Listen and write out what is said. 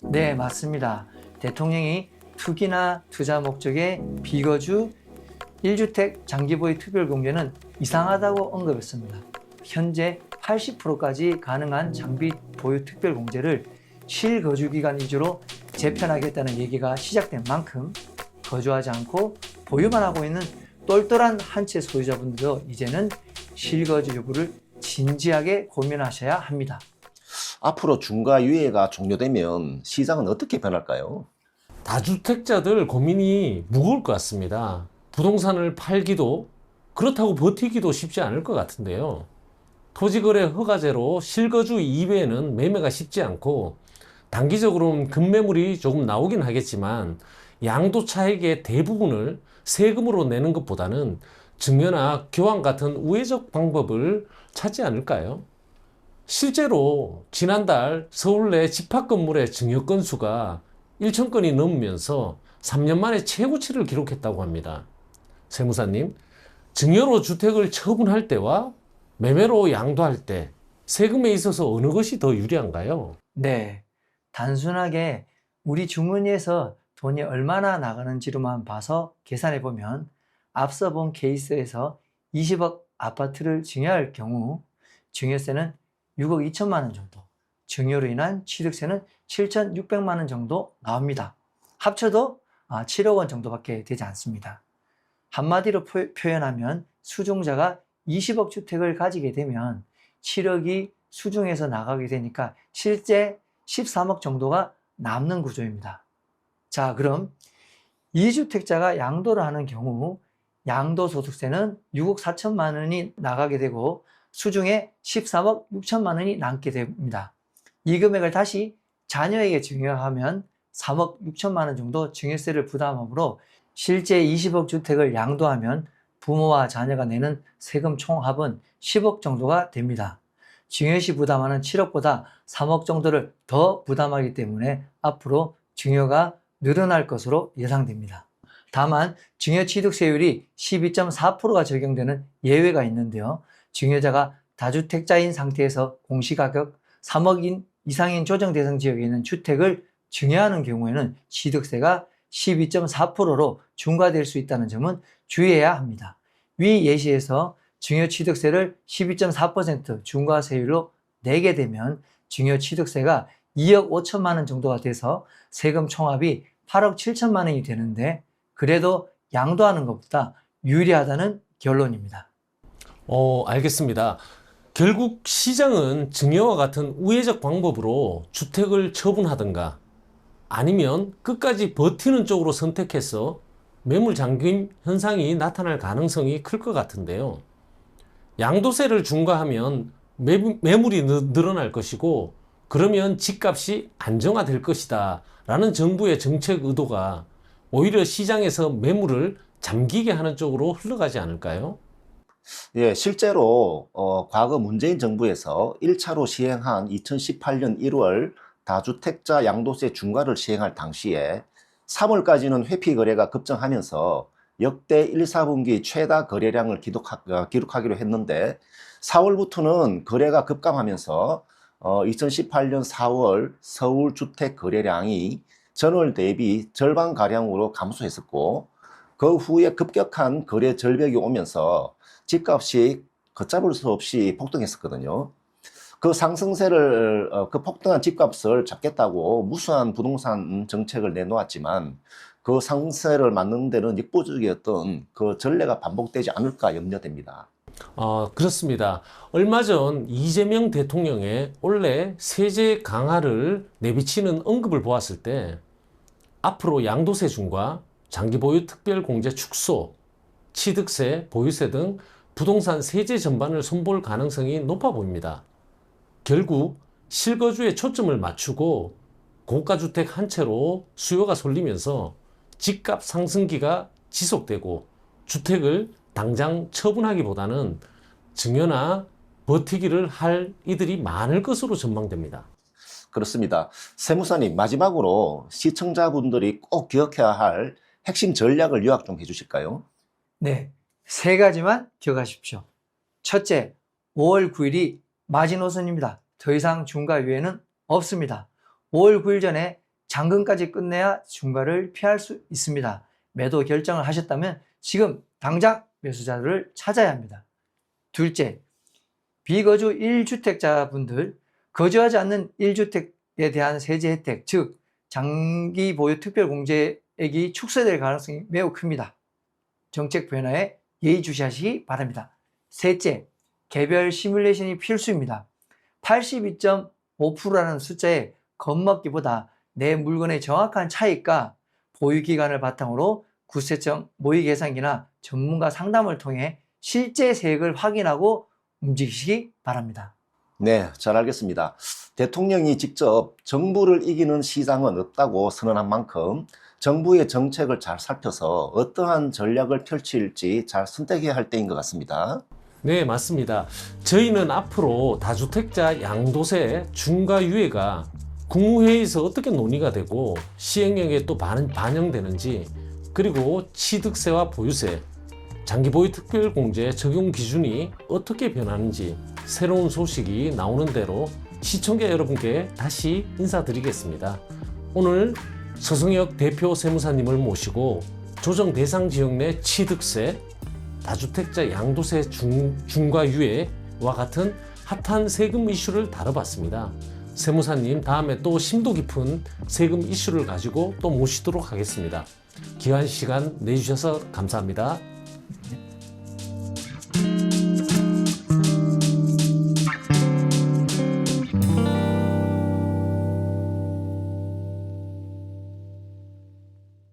네, 맞습니다. 대통령이 투기나 투자 목적의 비거주 1주택 장기보유 특별공제는 이상하다고 언급했습니다. 현재 80%까지 가능한 장기 보유 특별공제를 실거주기간 위주로 재편하겠다는 얘기가 시작된 만큼 거주하지 않고 보유만 하고 있는 똘똘한 한 채 소유자분들도 이제는 실거주 여부를 진지하게 고민하셔야 합니다. 앞으로 중과유예가 종료되면 시장은 어떻게 변할까요? 다주택자들 고민이 무거울 것 같습니다. 부동산을 팔기도 그렇다고 버티기도 쉽지 않을 것 같은데요. 토지거래 허가제로 실거주 이외에는 매매가 쉽지 않고 단기적으로는 급매물이 조금 나오긴 하겠지만 양도차익의 대부분을 세금으로 내는 것보다는 증여나 교환 같은 우회적 방법을 찾지 않을까요? 실제로 지난달 서울 내 집합 건물의 증여 건수가 1,000건이 넘으면서 3년 만에 최고치를 기록했다고 합니다. 세무사님, 증여로 주택을 처분할 때와 매매로 양도할 때 세금에 있어서 어느 것이 더 유리한가요? 네, 단순하게 우리 주머니에서 돈이 얼마나 나가는지로만 봐서 계산해 보면 앞서 본 케이스에서 20억 아파트를 증여할 경우 증여세는 6억 2천만 원 정도, 증여로 인한 취득세는 7,600만 원 정도 나옵니다. 합쳐도 7억 원 정도밖에 되지 않습니다. 한마디로 표현하면 수중자가 20억 주택을 가지게 되면 7억이 수중에서 나가게 되니까 실제 13억 정도가 남는 구조입니다. 자, 그럼 2주택자가 양도를 하는 경우 양도소득세는 6억 4천만 원이 나가게 되고 수중에 13억 6천만 원이 남게 됩니다. 이 금액을 다시 자녀에게 증여하면 3억 6천만 원 정도 증여세를 부담하므로 실제 20억 주택을 양도하면 부모와 자녀가 내는 세금 총합은 10억 정도가 됩니다. 증여시 부담하는 7억보다 3억 정도를 더 부담하기 때문에 앞으로 증여가 늘어날 것으로 예상됩니다. 다만 증여취득세율이 12.4%가 적용되는 예외가 있는데요. 증여자가 다주택자인 상태에서 공시가격 3억 이상인 조정대상 지역에 있는 주택을 증여하는 경우에는 취득세가 12.4%로 중과될 수 있다는 점은 주의해야 합니다. 위 예시에서 증여취득세를 12.4% 중과세율로 내게 되면 증여취득세가 2억 5천만 원 정도가 돼서 세금 총합이 8억 7천만 원이 되는데 그래도 양도하는 것보다 유리하다는 결론입니다. 알겠습니다. 결국 시장은 증여와 같은 우회적 방법으로 주택을 처분하든가 아니면 끝까지 버티는 쪽으로 선택해서 매물 잠김 현상이 나타날 가능성이 클 것 같은데요. 양도세를 중과하면 매물이 늘어날 것이고 그러면 집값이 안정화될 것이다 라는 정부의 정책 의도가 오히려 시장에서 매물을 잠기게 하는 쪽으로 흘러가지 않을까요? 예, 실제로 과거 문재인 정부에서 1차로 시행한 2018년 1월 다주택자 양도세 중과를 시행할 당시에 3월까지는 회피 거래가 급증하면서 역대 1, 4분기 최다 거래량을 기록하기로 했는데 4월부터는 거래가 급감하면서 2018년 4월 서울 주택 거래량이 전월 대비 절반가량으로 감소했었고 그 후에 급격한 거래 절벽이 오면서 집값이 걷잡을 수 없이 폭등했었거든요. 그 상승세를, 그 폭등한 집값을 잡겠다고 무수한 부동산 정책을 내놓았지만 그 상승세를 막는 데는 역부족이었던 그 전례가 반복되지 않을까 염려됩니다. 그렇습니다. 얼마 전 이재명 대통령의 올해 세제 강화를 내비치는 언급을 보았을 때 앞으로 양도세 중과 장기 보유 특별 공제 축소, 취득세, 보유세 등 부동산 세제 전반을 손볼 가능성이 높아 보입니다. 결국 실거주에 초점을 맞추고 고가주택 한 채로 수요가 쏠리면서 집값 상승기가 지속되고 주택을 당장 처분하기보다는 증여나 버티기를 할 이들이 많을 것으로 전망됩니다. 그렇습니다. 세무사님, 마지막으로 시청자분들이 꼭 기억해야 할 핵심 전략을 요약 좀 해주실까요? 네, 세 가지만 기억하십시오. 첫째, 5월 9일이 마지노선입니다. 더 이상 중과 유예는 없습니다. 5월 9일 전에 잔금까지 끝내야 중과를 피할 수 있습니다. 매도 결정을 하셨다면 지금 당장 매수자를 찾아야 합니다. 둘째, 비거주 1주택자분들, 거주하지 않는 1주택에 대한 세제 혜택, 즉 장기 보유 특별공제액이 축소될 가능성이 매우 큽니다. 정책 변화에 예의주시하시기 바랍니다. 셋째, 개별 시뮬레이션이 필수입니다. 82.5%라는 숫자에 겁먹기보다 내 물건의 정확한 차익과 보유기간을 바탕으로 국세청 모의계산기나 전문가 상담을 통해 실제 세액을 확인하고 움직이시기 바랍니다. 네, 잘 알겠습니다. 대통령이 직접 정부를 이기는 시장은 없다고 선언한 만큼 정부의 정책을 잘 살펴서 어떠한 전략을 펼칠지 잘 선택해야 할 때인 것 같습니다. 네, 맞습니다. 저희는 앞으로 다주택자 양도세 중과 유예가 국무회의에서 어떻게 논의가 되고 시행령에 또 반영되는지, 그리고 취득세와 보유세, 장기보유 특별공제 적용 기준이 어떻게 변하는지 새로운 소식이 나오는 대로 시청자 여러분께 다시 인사드리겠습니다. 오늘 서성혁 대표 세무사님을 모시고 조정 대상 지역 내 취득세, 다주택자 양도세 중과 유예와 같은 핫한 세금 이슈를 다뤄봤습니다. 세무사님, 다음에 또 심도 깊은 세금 이슈를 가지고 또 모시도록 하겠습니다. 귀한 시간 내주셔서 감사합니다.